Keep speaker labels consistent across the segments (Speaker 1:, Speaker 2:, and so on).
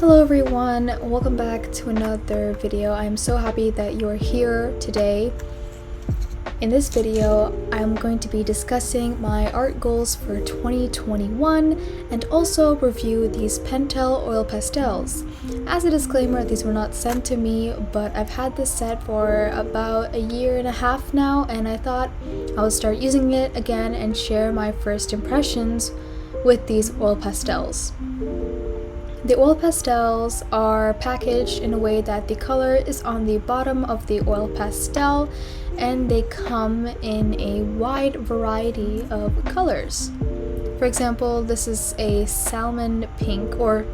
Speaker 1: Hello everyone, welcome back to another video. I'm so happy that you're here today. In this video, I'm going to be discussing my art goals for 2021 and also review these Pentel oil pastels. As a disclaimer, these were not sent to me, but I've had this set for about a year and a half now, and I thought I would start using it again and share my first impressions with these oil pastels. The oil pastels are packaged in a way that the color is on the bottom of the oil pastel, and they come in a wide variety of colors. For example, this is a salmon pink, or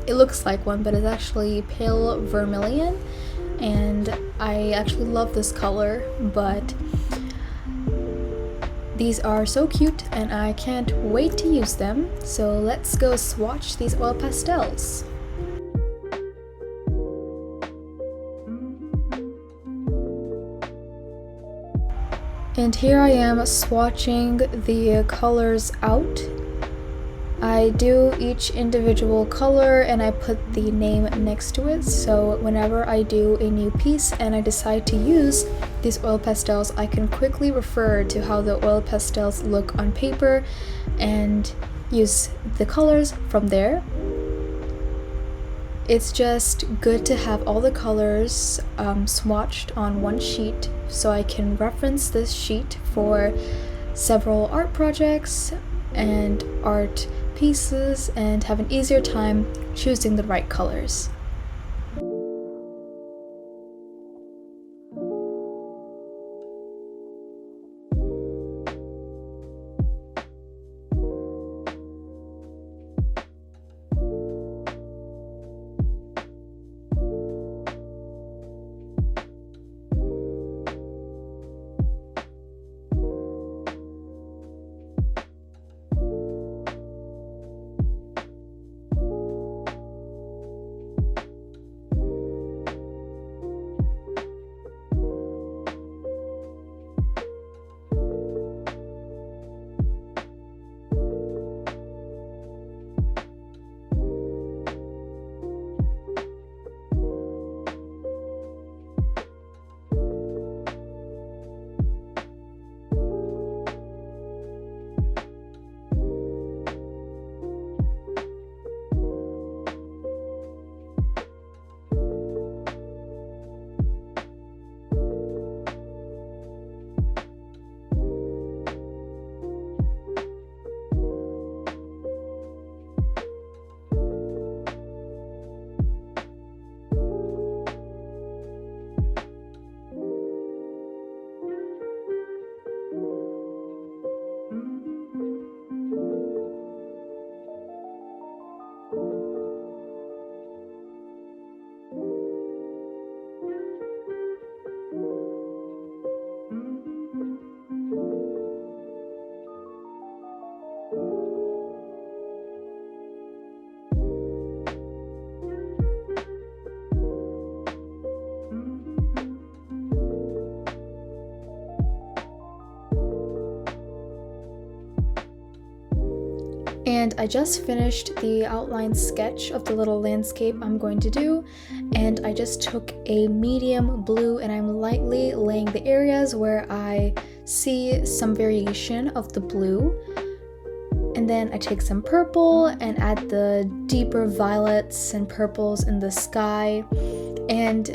Speaker 1: it looks like one, but it's actually pale vermilion, and I actually love this color, but these are so cute and I can't wait to use them, so let's go swatch these oil pastels. And here I am swatching the colors out. I do each individual color and I put the name next to it, so whenever I do a new piece and I decide to use these oil pastels, I can quickly refer to how the oil pastels look on paper and use the colors from there. It's just good to have all the colors swatched on one sheet so I can reference this sheet for several art projects and art pieces and have an easier time choosing the right colors. And I just finished the outline sketch of the little landscape I'm going to do, and I just took a medium blue and I'm lightly laying the areas where I see some variation of the blue. And then I take some purple and add the deeper violets and purples in the sky. And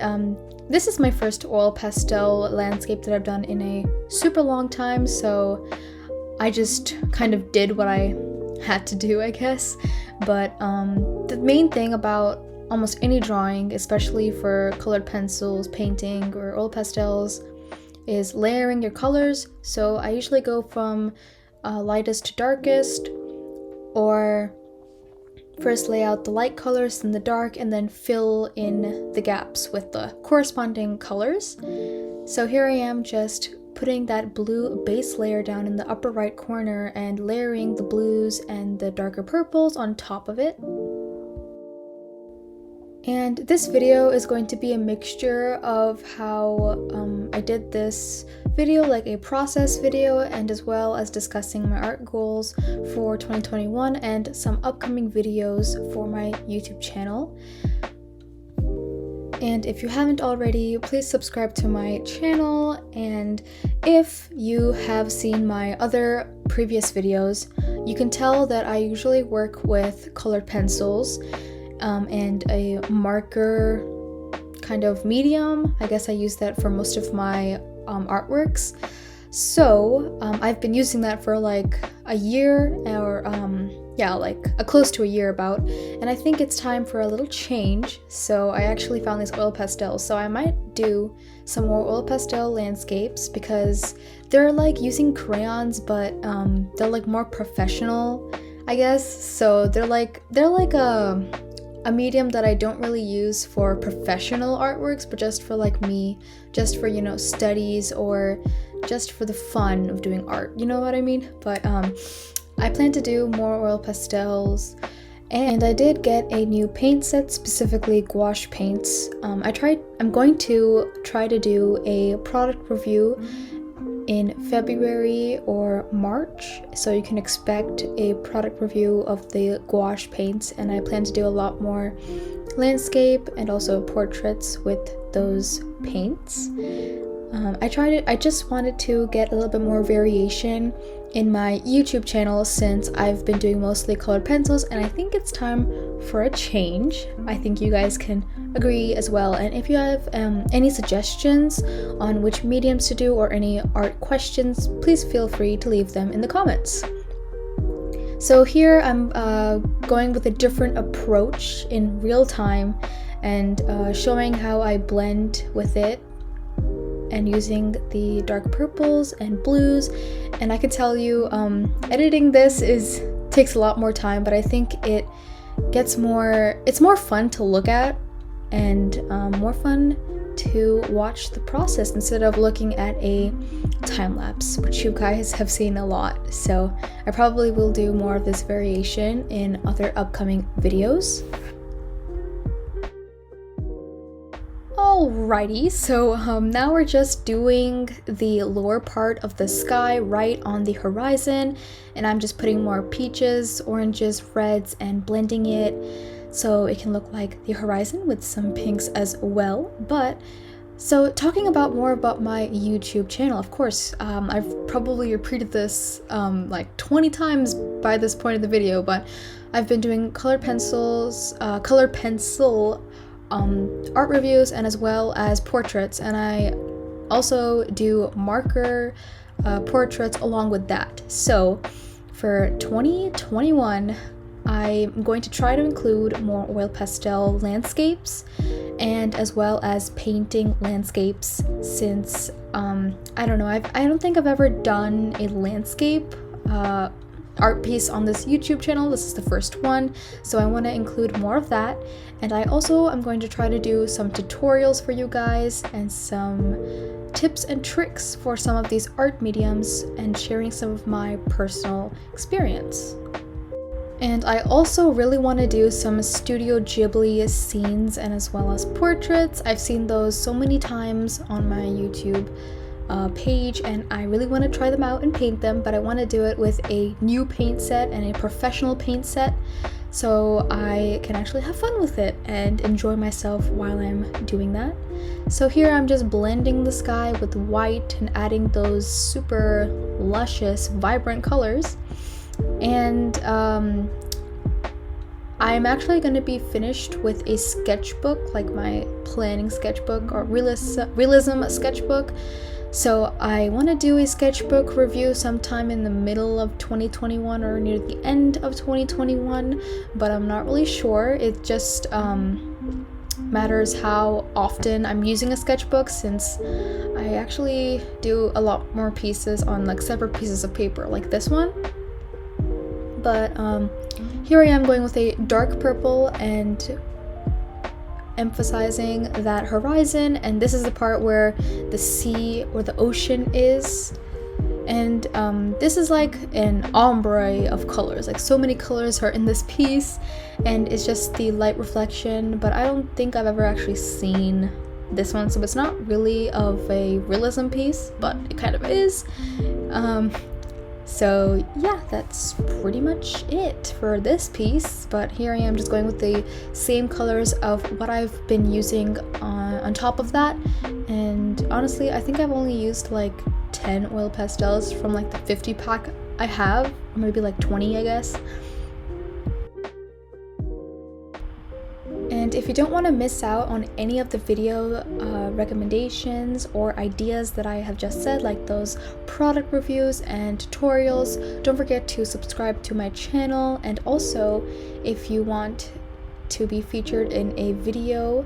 Speaker 1: this is my first oil pastel landscape that I've done in a super long time, so I just kind of did what I had to do, I guess. But the main thing about almost any drawing, especially for colored pencils, painting, or oil pastels, is layering your colors. So I usually go from lightest to darkest, or first lay out the light colors, then the dark, and then fill in the gaps with the corresponding colors. So here I am just putting that blue base layer down in the upper right corner and layering the blues and the darker purples on top of it. And this video is going to be a mixture of how I did this video, like a process video, and as well as discussing my art goals for 2021 and some upcoming videos for my YouTube channel. And if you haven't already, please subscribe to my channel. And if you have seen my other previous videos, you can tell that I usually work with colored pencils and a marker kind of medium. I guess I use that for most of my artworks. So I've been using that for like a year, or close to a year about, and I think it's time for a little change. So I actually found these oil pastels, so I might do some more oil pastel landscapes because they're like using crayons, but they're like more professional, I guess. So they're like a medium that I don't really use for professional artworks, but just for like me, just for, you know, studies, or just for the fun of doing art, you know what I mean? But I plan to do more oil pastels, and I did get a new paint set, specifically gouache paints. I'm going to try to do a product review in February or March, so you can expect a product review of the gouache paints, and I plan to do a lot more landscape and also portraits with those paints. I just wanted to get a little bit more variation in my YouTube channel since I've been doing mostly colored pencils, and I think it's time for a change. I think you guys can agree as well. And if you have any suggestions on which mediums to do or any art questions, please feel free to leave them in the comments. So here I'm going with a different approach in real time and showing how I blend with it and using the dark purples and blues. And I can tell you, editing this takes a lot more time, but I think it's more fun to look at and more fun to watch the process instead of looking at a time lapse, which you guys have seen a lot. So I probably will do more of this variation in other upcoming videos. Alrighty, so now we're just doing the lower part of the sky right on the horizon, and I'm just putting more peaches, oranges, reds, and blending it so it can look like the horizon with some pinks as well. But so talking more about my YouTube channel, of course, I've probably repeated this like 20 times by this point of the video, but I've been doing colored pencil art reviews, and as well as portraits, and I also do marker portraits along with that. So for 2021, I'm going to try to include more oil pastel landscapes and as well as painting landscapes, since I don't know, I don't think I've ever done a landscape art piece on this YouTube channel. This is the first one, so I want to include more of that. And I also am going to try to do some tutorials for you guys and some tips and tricks for some of these art mediums and sharing some of my personal experience. And I also really want to do some Studio Ghibli scenes and as well as portraits. I've seen those so many times on my YouTube page, and I really want to try them out and paint them, but I want to do it with a new paint set and a professional paint set so I can actually have fun with it and enjoy myself while I'm doing that. So here I'm just blending the sky with white and adding those super luscious, vibrant colors. And I'm actually going to be finished with a sketchbook, like my planning sketchbook or realism sketchbook. So I want to do a sketchbook review sometime in the middle of 2021 or near the end of 2021, but I'm not really sure. It just matters how often I'm using a sketchbook, since I actually do a lot more pieces on like separate pieces of paper like this one. But here I am going with a dark purple and emphasizing that horizon, and this is the part where the sea or the ocean is, and this is like an ombre of colors, like so many colors are in this piece, and it's just the light reflection. But I don't think I've ever actually seen this one, so it's not really of a realism piece, but it kind of is. So yeah, that's pretty much it for this piece. But here I am just going with the same colors of what I've been using on top of that. And honestly, I think I've only used like 10 oil pastels from like the 50 pack I have, or maybe like 20, I guess. And if you don't want to miss out on any of the video recommendations or ideas that I have just said, like those product reviews and tutorials, don't forget to subscribe to my channel. And also, if you want to be featured in a video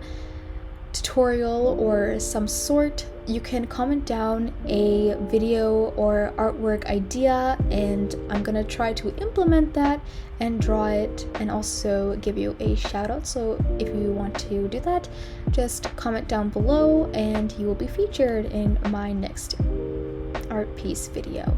Speaker 1: tutorial or some sort, you can comment down a video or artwork idea, and I'm gonna try to implement that and draw it and also give you a shout out. So if you want to do that, just comment down below and you will be featured in my next art piece video.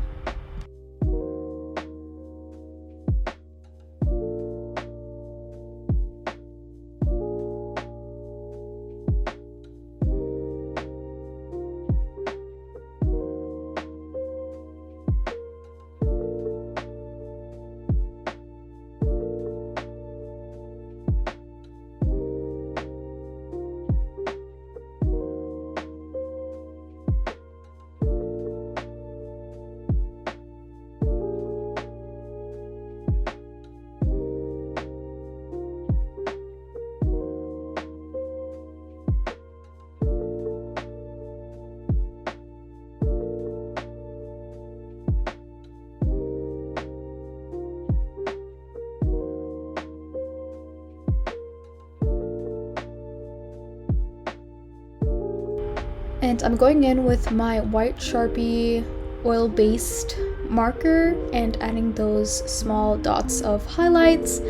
Speaker 1: And I'm going in with my white Sharpie oil-based marker and adding those small dots of highlights.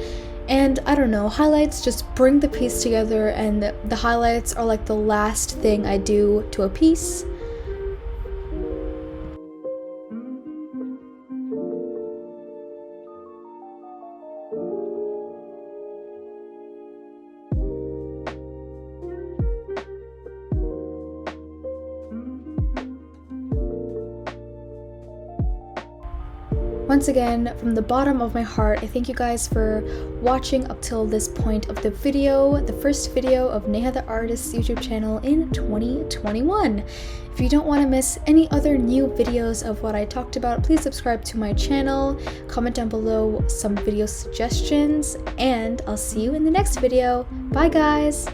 Speaker 1: And I don't know, highlights just bring the piece together, and the highlights are like the last thing I do to a piece. Once again, from the bottom of my heart, I thank you guys for watching up till this point of the video, the first video of Neha the Artist's YouTube channel in 2021. If you don't want to miss any other new videos of what I talked about, please subscribe to my channel, comment down below some video suggestions, and I'll see you in the next video. Bye guys!